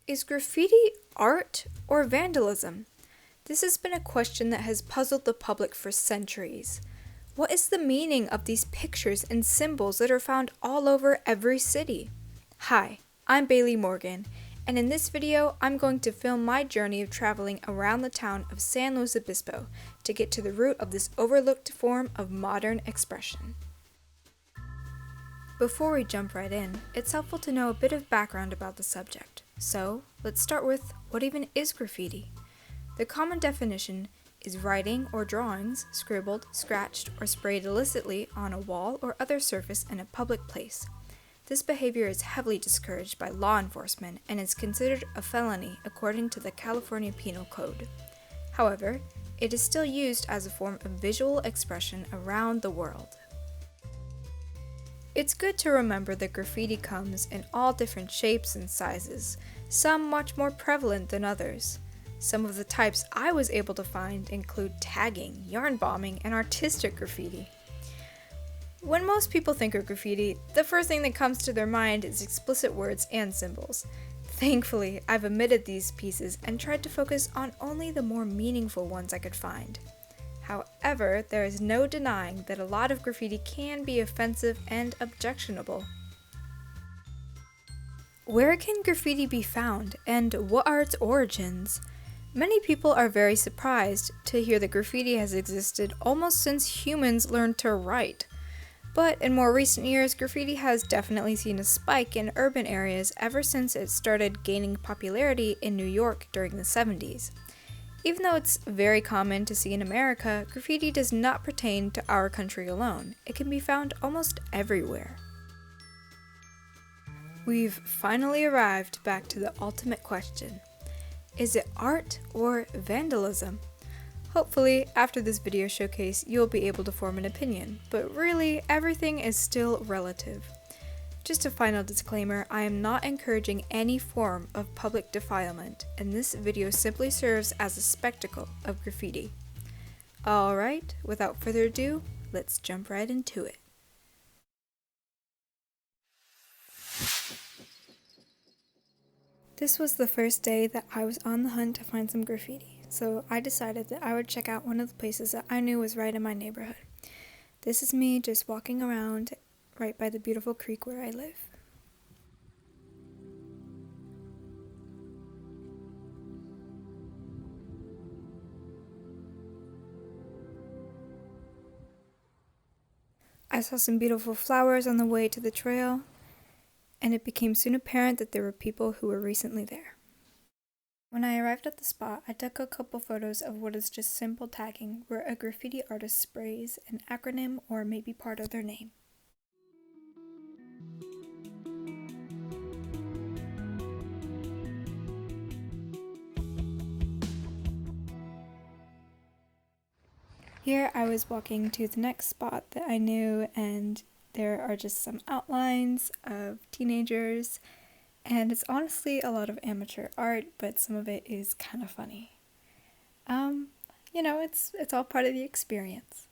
Is graffiti art or vandalism? This has been a question that has puzzled the public for centuries. What is the meaning of these pictures and symbols that are found all over every city? Hi, I'm Bailey Morgan, and in this video, I'm going to film my journey of traveling around the town of San Luis Obispo to get to the root of this overlooked form of modern expression. Before we jump right in, it's helpful to know a bit of background about the subject. So, let's start with what even is graffiti? The common definition is writing or drawings scribbled, scratched, or sprayed illicitly on a wall or other surface in a public place. This behavior is heavily discouraged by law enforcement and is considered a felony according to the California Penal Code. However, it is still used as a form of visual expression around the world. It's good to remember that graffiti comes in all different shapes and sizes, some much more prevalent than others. Some of the types I was able to find include tagging, yarn bombing, and artistic graffiti. When most people think of graffiti, the first thing that comes to their mind is explicit words and symbols. Thankfully, I've omitted these pieces and tried to focus on only the more meaningful ones I could find. However, there is no denying that a lot of graffiti can be offensive and objectionable. Where can graffiti be found, and what are its origins? Many people are very surprised to hear that graffiti has existed almost since humans learned to write. But in more recent years, graffiti has definitely seen a spike in urban areas ever since it started gaining popularity in New York during the 70s. Even though it's very common to see in America, graffiti does not pertain to our country alone. It can be found almost everywhere. We've finally arrived back to the ultimate question. Is it art or vandalism? Hopefully, after this video showcase, you'll be able to form an opinion, but really, everything is still relative. Just a final disclaimer, I am not encouraging any form of public defilement, and this video simply serves as a spectacle of graffiti. Alright, without further ado, let's jump right into it. This was the first day that I was on the hunt to find some graffiti, so I decided that I would check out one of the places that I knew was right in my neighborhood. This is me just walking around right by the beautiful creek where I live. I saw some beautiful flowers on the way to the trail, and it became soon apparent that there were people who were recently there. When I arrived at the spot, I took a couple photos of what is just simple tagging, where a graffiti artist sprays an acronym or maybe part of their name. Here I was walking to the next spot that I knew, and there are just some outlines of teenagers, and it's honestly a lot of amateur art, but some of it is kind of funny. It's all part of the experience.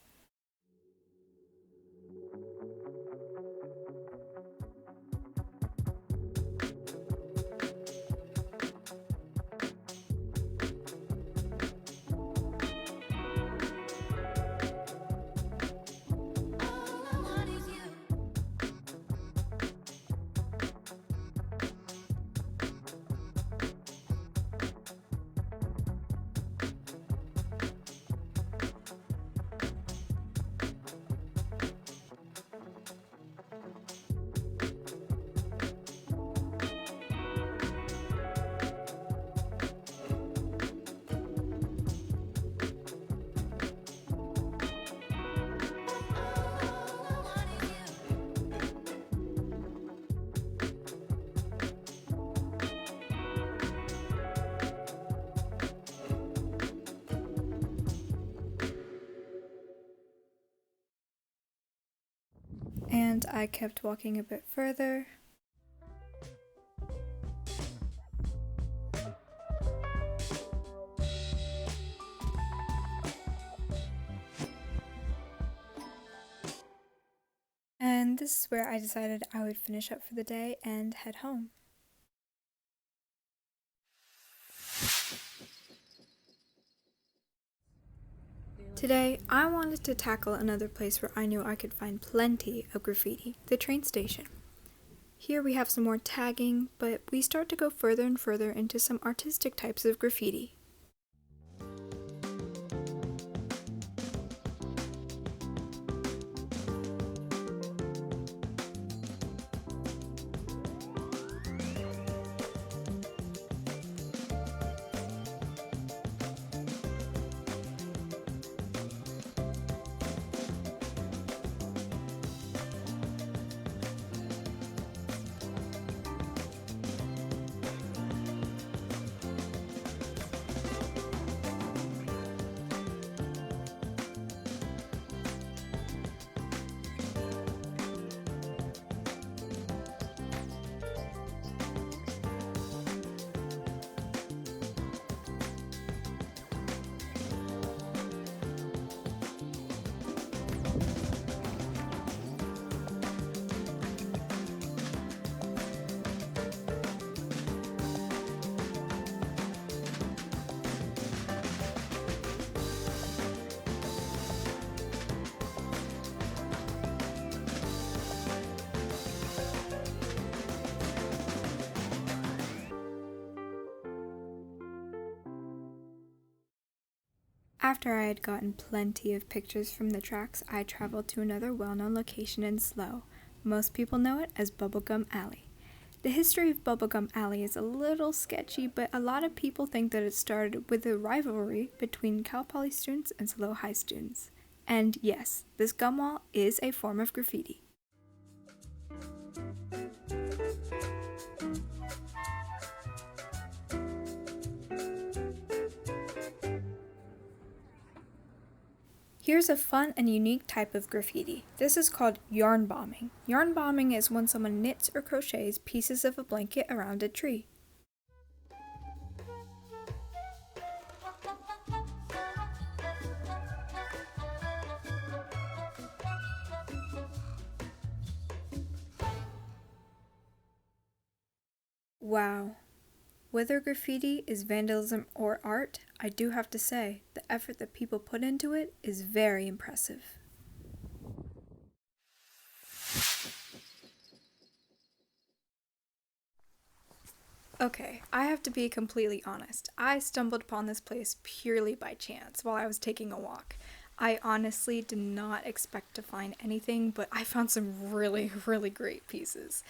And I kept walking a bit further. And this is where I decided I would finish up for the day and head home. Today, I wanted to tackle another place where I knew I could find plenty of graffiti, the train station. Here we have some more tagging, but we start to go further and further into some artistic types of graffiti. After I had gotten plenty of pictures from the tracks, I traveled to another well-known location in SLO. Most people know it as Bubblegum Alley. The history of Bubblegum Alley is a little sketchy, but a lot of people think that it started with a rivalry between Cal Poly students and SLO High students. And yes, this gum wall is a form of graffiti. Here's a fun and unique type of graffiti. This is called yarn bombing. Yarn bombing is when someone knits or crochets pieces of a blanket around a tree. Wow. Whether graffiti is vandalism or art, I do have to say, the effort that people put into it is very impressive. Okay, I have to be completely honest. I stumbled upon this place purely by chance while I was taking a walk. I honestly did not expect to find anything, but I found some really great pieces.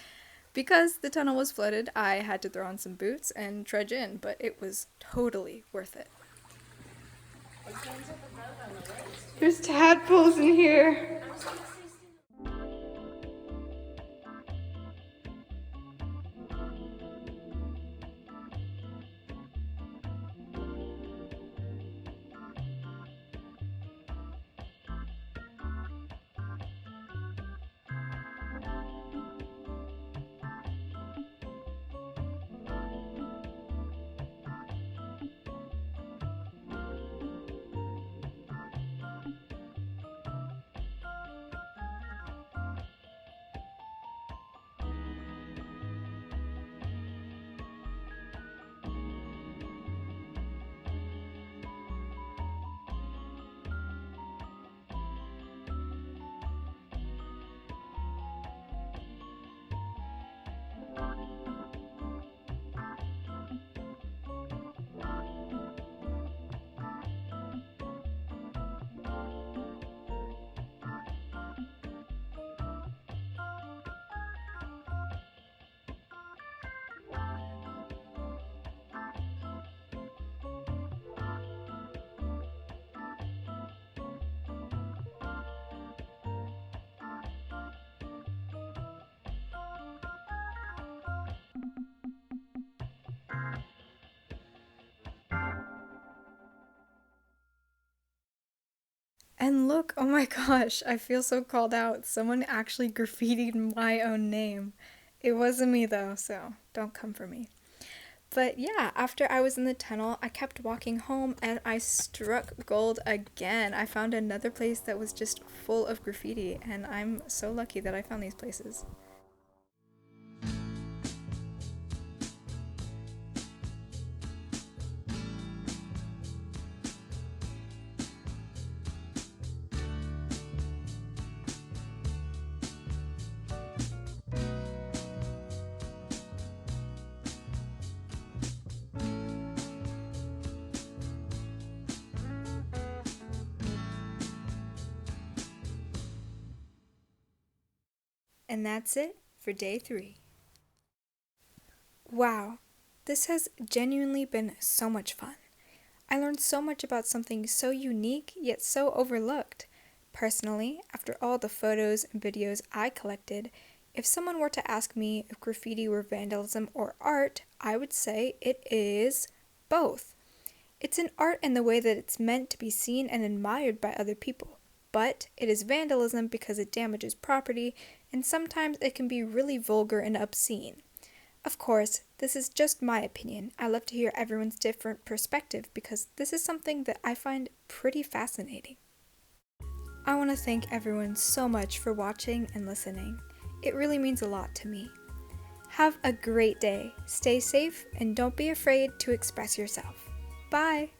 Because the tunnel was flooded, I had to throw on some boots and trudge in, but it was totally worth it. There's tadpoles in here. And look, oh my gosh, I feel so called out. Someone actually graffitied my own name. It wasn't me though, so don't come for me. But yeah, after I was in the tunnel, I kept walking home and I struck gold again. I found another place that was just full of graffiti, and I'm so lucky that I found these places. And that's it for day 3. Wow, this has genuinely been so much fun. I learned so much about something so unique yet so overlooked. Personally, after all the photos and videos I collected, if someone were to ask me if graffiti were vandalism or art, I would say it is both. It's an art in the way that it's meant to be seen and admired by other people, but it is vandalism because it damages property and sometimes it can be really vulgar and obscene. Of course, this is just my opinion. I love to hear everyone's different perspective because this is something that I find pretty fascinating. I want to thank everyone so much for watching and listening. It really means a lot to me. Have a great day, stay safe, and don't be afraid to express yourself. Bye!